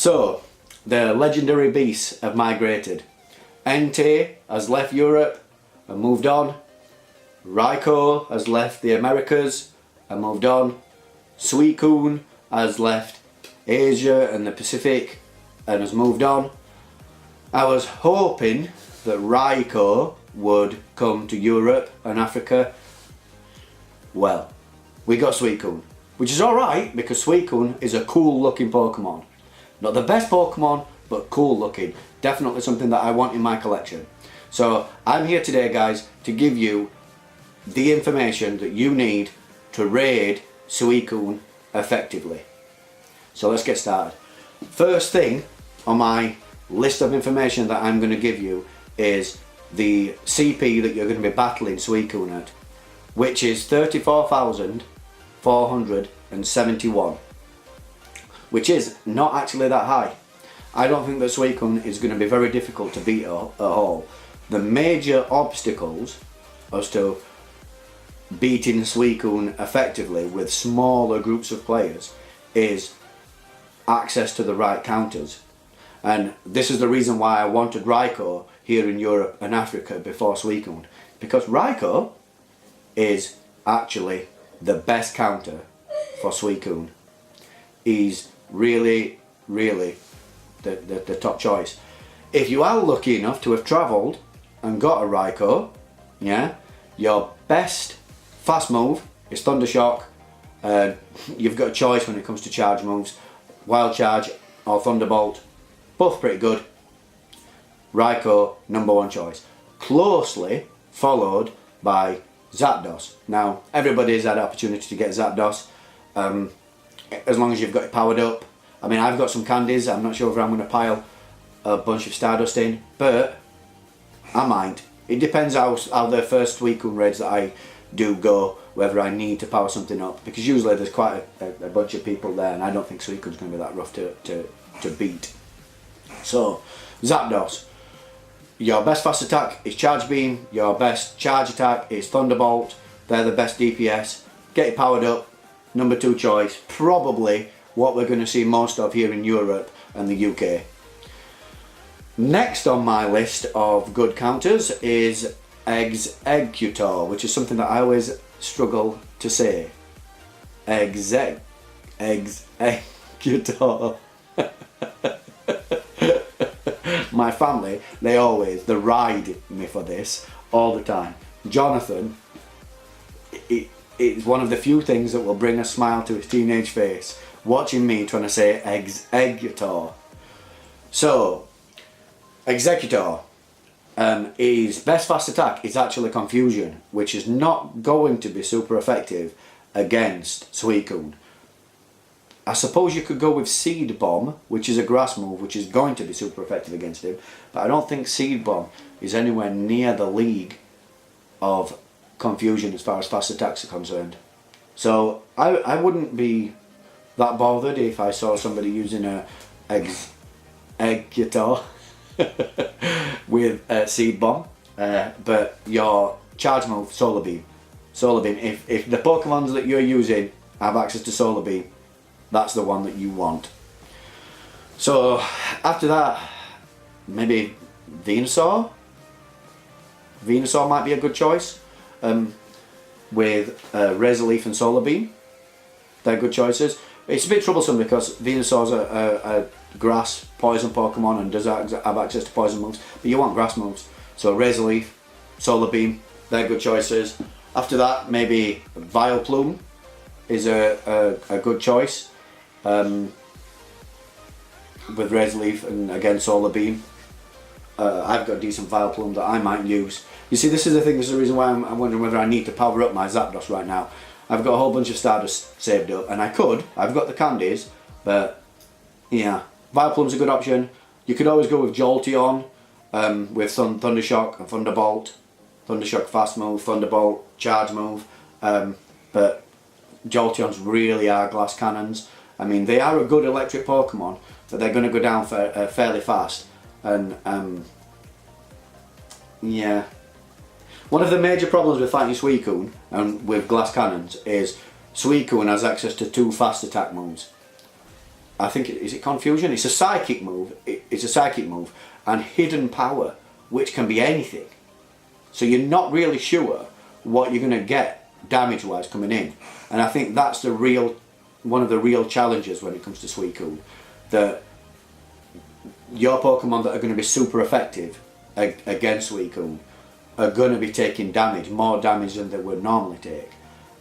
So, the legendary beasts have migrated. Entei has left Europe and moved on. Raikou has left the Americas and moved on. Suicune has left Asia and the Pacific and has moved on. I was hoping that Raikou would come to Europe and Africa. Well, we got Suicune, which is alright because Suicune is a cool looking Pokemon. Not the best Pokemon, but cool looking. Definitely something that I want in my collection. So I'm here today, guys, to give you the information that you need to raid Suicune effectively. So let's get started. First thing on my list of information that I'm going to give you is the CP that you're going to be battling Suicune at, which is 34,471, which is not actually that high. I don't think that Suicune is going to be very difficult to beat at all. The major obstacles as to beating Suicune effectively with smaller groups of players is access to the right counters. And this is the reason why I wanted Raikou here in Europe and Africa before Suicune, because Raikou is actually the best counter for Suicune. He's really the top choice. If you are lucky enough to have travelled and got a Raikou, yeah, your best fast move is Thunder Shock. You've got a choice when it comes to charge moves, Wild Charge or Thunderbolt, both pretty good. Raikou, #1 choice. Closely followed by Zapdos. Now, everybody's had an opportunity to get Zapdos, as long as you've got it powered up. I mean, I've got some candies. I'm not sure if I'm going to pile a bunch of Stardust in, but I might. It depends how the first Suicune raids that I do go, whether I need to power something up, because usually there's quite a bunch of people there, and I don't think Suicune's going to be that rough to beat. So, Zapdos. Your best fast attack is Charge Beam, your best charge attack is Thunderbolt. They're the best DPS. Get it powered up, #2 choice. Probably what we're going to see most of here in Europe and the UK. Next on my list of good counters is Exeggutor, which is something that I always struggle to say. Exeggutor. My family, they ride me for this all the time. Jonathan, it's one of the few things that will bring a smile to his teenage face, watching me trying to say Exeggutor. So, Exeggutor, his best fast attack is actually Confusion, which is not going to be super effective against Suicune. I suppose you could go with Seed Bomb, which is a grass move, which is going to be super effective against him, but I don't think Seed Bomb is anywhere near the league of Confusion as far as fast attacks are concerned. So I wouldn't be that bothered if I saw somebody using a Exeggutor with Seed Bomb, but your charge move, Solar Beam. Solar Beam, if the Pokemons that you're using have access to Solar Beam, that's the one that you want. So after that, maybe Venusaur. Venusaur might be a good choice, with Razor Leaf and Solar Beam. They're good choices. It's a bit troublesome because Venusaur's a grass poison Pokemon and does have access to poison moves, but you want grass moves. So Razor Leaf, Solar Beam, they're good choices. After that, maybe Vileplume is a good choice, with Razor Leaf and again Solar Beam. I've got a decent Vileplume that I might use. You see, this is the thing, this is the reason why I'm wondering whether I need to power up my Zapdos right now. I've got a whole bunch of Stardust saved up, and I've got the candies, but yeah, Vileplume's a good option. You could always go with Jolteon, with some Thunder Shock and Thunderbolt. Thunder Shock fast move, Thunderbolt charge move, but Jolteons really are glass cannons. I mean, they are a good electric Pokemon, but they're going to go down fairly fast, and yeah. One of the major problems with fighting Suicune and with glass cannons is Suicune has access to 2 fast attack moves. I think, is it Confusion? It's a psychic move. It's a psychic move. And Hidden Power, which can be anything. So you're not really sure what you're going to get damage-wise coming in. And I think that's one of the real challenges when it comes to Suicune. That your Pokemon that are going to be super effective against Suicune are going to be taking damage, more damage than they would normally take.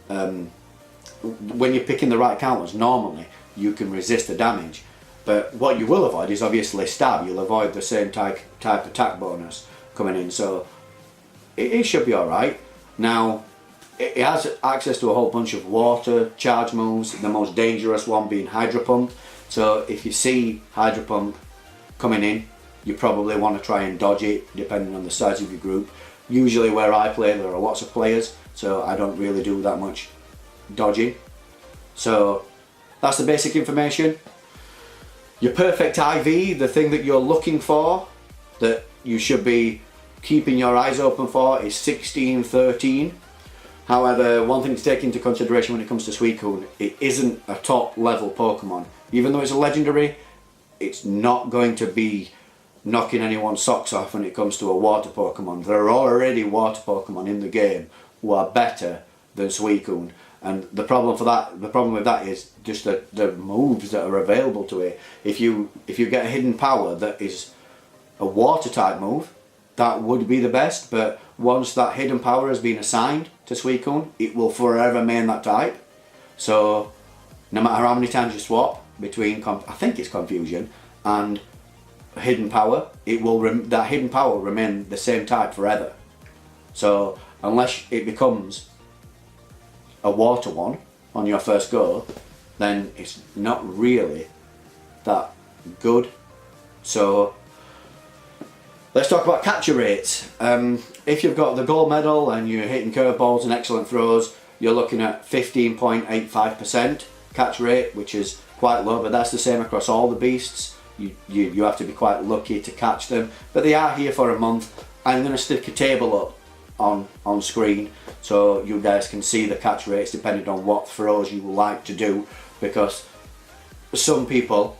When you're picking the right counters, normally you can resist the damage. But what you will avoid is obviously stab. You'll avoid the same type attack bonus coming in. So it should be alright. Now, it has access to a whole bunch of water charge moves, the most dangerous one being Hydro Pump. So if you see Hydro Pump coming in, you probably want to try and dodge it depending on the size of your group. Usually where I play there are lots of players, so I don't really do that much dodging. So that's the basic information. Your perfect IV, the thing that you're looking for, that you should be keeping your eyes open for, is 1613. However, one thing to take into consideration when it comes to Suicune, it isn't a top level Pokemon. Even though it's a legendary, it's not going to be knocking anyone's socks off when it comes to a water Pokemon. There are already water Pokemon in the game who are better than Suicune. And the problem with that is just the moves that are available to it. If you get a Hidden Power that is a water type move, that would be the best, but once that Hidden Power has been assigned to Suicune, it will forever main that type. So no matter how many times you swap between, I think it's Confusion, and Hidden Power, that Hidden Power will remain the same type forever. So unless it becomes a water one on your first go, then it's not really that good. So let's talk about catcher rates. If you've got the gold medal and you're hitting curveballs and excellent throws, you're looking at 15.85% catch rate, which is quite low, but that's the same across all the beasts. You have to be quite lucky to catch them, but they are here for a month. I'm going to stick a table up on screen so you guys can see the catch rates depending on what throws you like to do, because some people,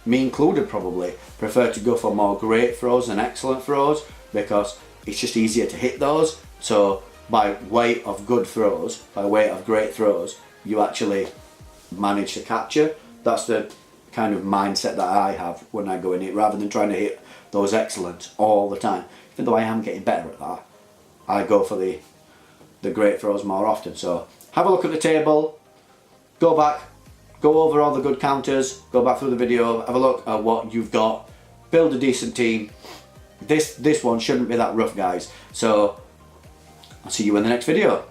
me included probably, prefer to go for more great throws than excellent throws because it's just easier to hit those. So by weight of good throws, by weight of great throws, you actually manage to capture. That's the kind of mindset that I have when I go in it, rather than trying to hit those excellents all the time. Even though I am getting better at that, I go for the great throws more often. So have a look at the table, go back, go over all the good counters, go back through the video, have a look at what you've got, build a decent team. This one shouldn't be that rough, guys. So I'll see you in the next video.